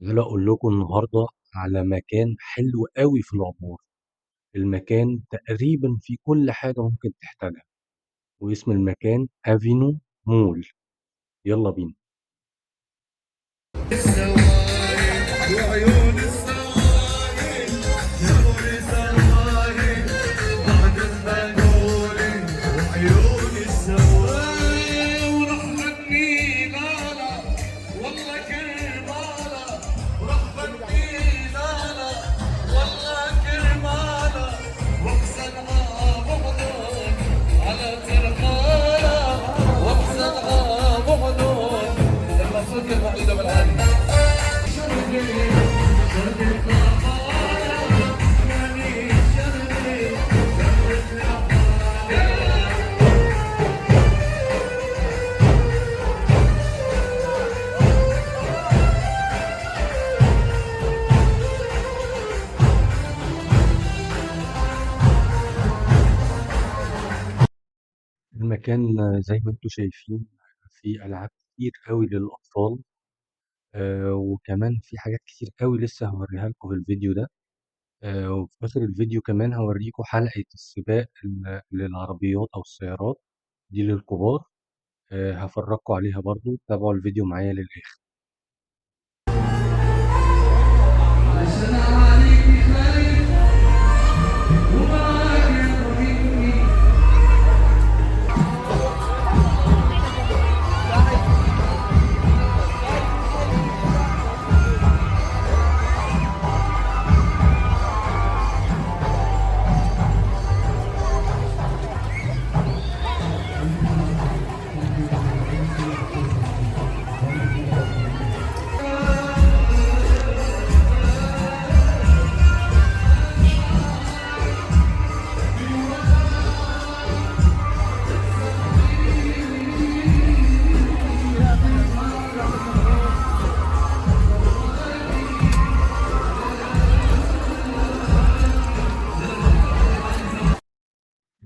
تعالوا أقول لكم النهاردة على مكان حلو أوي في العبور. المكان تقريبًا فيه كل حاجة ممكن تحتاجها، واسم المكان أفينو مول. يلا بينا. السوايل وعيون السوايل نور سوايل بعد المنول وعيون السوايل ورحبتني لالا والله كرمالا ورحبتني لالا والله كرمالا واحسنها بغضون على ترحالا واحسنها بغضون لما صوت المعيدة بالعالي المكان زي ما أنتم شايفين فيه ألعاب كتير أوي للأطفال، وكمان في حاجات كتير أوي لسه هاوريها لكم في الفيديو ده. وفي آخر الفيديو كمان هاوريكم حلقة السباق للعربيات أو السيارات دي للكبار. هافرجكم عليها برضه، تابعوا الفيديو معايا للآخر.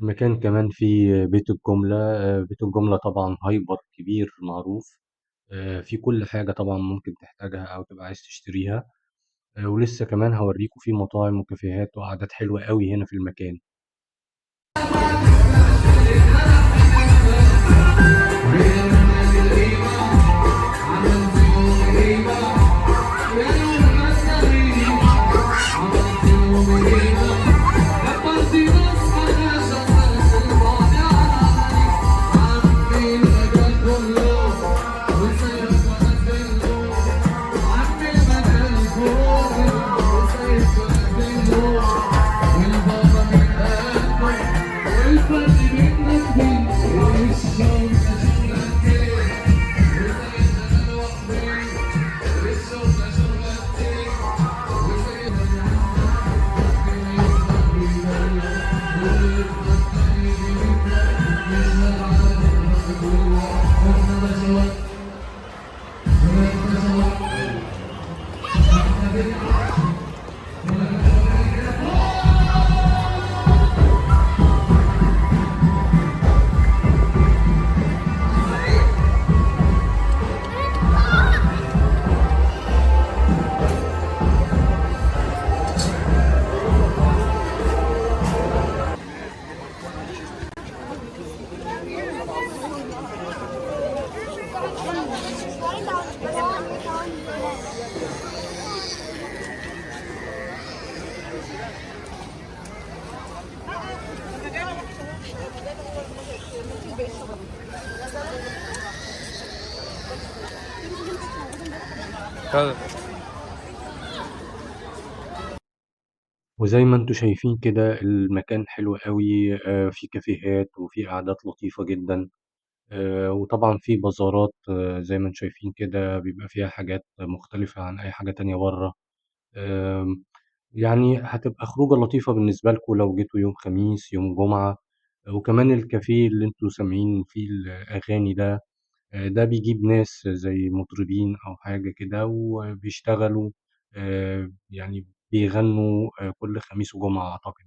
المكان كمان فيه بيت الجملة. بيت الجملة طبعًا هايبر كبير معروف، فيه كل حاجة طبعًا ممكن تحتاجها أو تبقى عايز تشتريها. ولسه كمان هاوريكم فيه مطاعم وكافيهات وقعدات حلوة أوي هنا في المكان. طيب. وزي ما أنتم شايفين كده المكان حلو أوي، فيه كافيهات وفيه قعدات لطيفة جدًا. وطبعًا فيه بازارات، زي ما أنتم شايفين كده بيبقى فيها حاجات مختلفة عن أي حاجة تانية برّه. آمم يعني هتبقى خروجة لطيفة بالنسبة لكم لو جيتوا يوم خميس، يوم جمعة. وكمان الكافيه اللي أنتم سامعين فيه الأغاني ده، ده بيجيب ناس زي مطربين أو حاجة كده وبيشتغلوا، يعني بيغنوا كل خميس وجمعة أعتقد.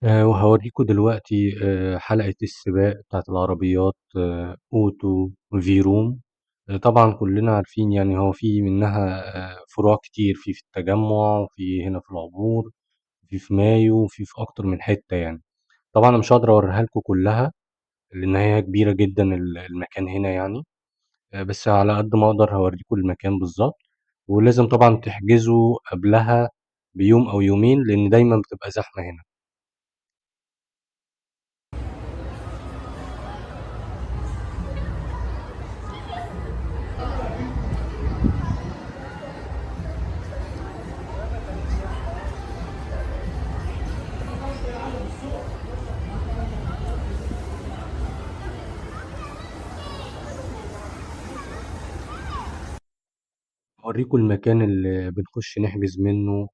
وهاوريكم دلوقتي حلقة السباق بتاعة العربيات أوتو فيروم. طبعا كلنا عارفين يعني هو في منها فروع كتير في التجمع، وفي هنا في العبور، في مايو، وفي أكتر من حتة يعني. طبعا أنا مش هقدر أوريها لكم كلها لأن هي كبيرة جدا المكان هنا يعني. بس على قد ما أقدر هاوريكم المكان بالظبط. ولازم طبعا تحجزوا قبلها بيوم أو يومين لأن دايما بتبقى زحمة هنا. هاوريكم المكان اللي بنخش نحجز منه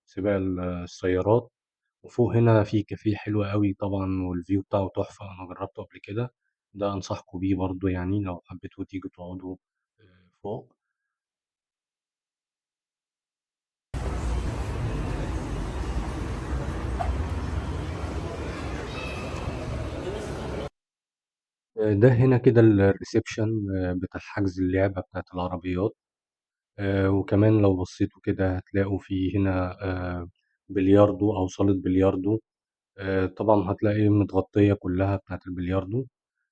سباق السيارات. وفوق هنا في كافيه حلو قوي طبعا، والفيو بتاعه تحفة، أنا جربته قبل كده. ده أنصحكم بيه برضو يعني لو حبيتوا تيجوا تقعدوا فوق. ده هنا كده الريسبشن بتاع حجز اللعبة بتاعت العربيات. وكمان لو بصيتوا كده هتلاقوا في هنا بلياردو أو صالة بلياردو. طبعا هتلاقي متغطية كلها بتاعت البلياردو.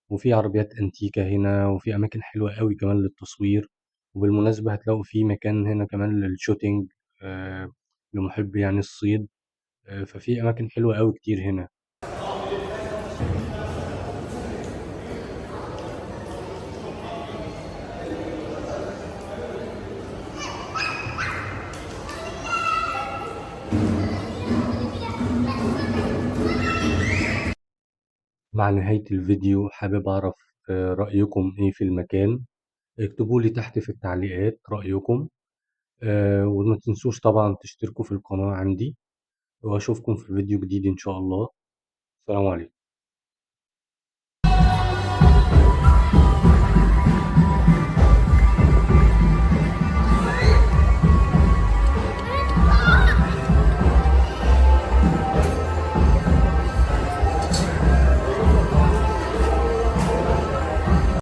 وفي عربيات أنتيكة هنا، وفي أماكن حلوة أوي كمان للتصوير. وبالمناسبة هتلاقوا في مكان هنا كمان للشوتينج، آه، لمحب يعني الصيد. ففي أماكن حلوة أوي كتير هنا. مع نهاية الفيديو حابب أعرف رأيكم إيه في المكان. اكتبولي تحت في التعليقات رأيكم. وما تنسوش طبعا تشتركوا في القناة عندي. وأشوفكم في فيديو جديد إن شاء الله. السلام عليكم.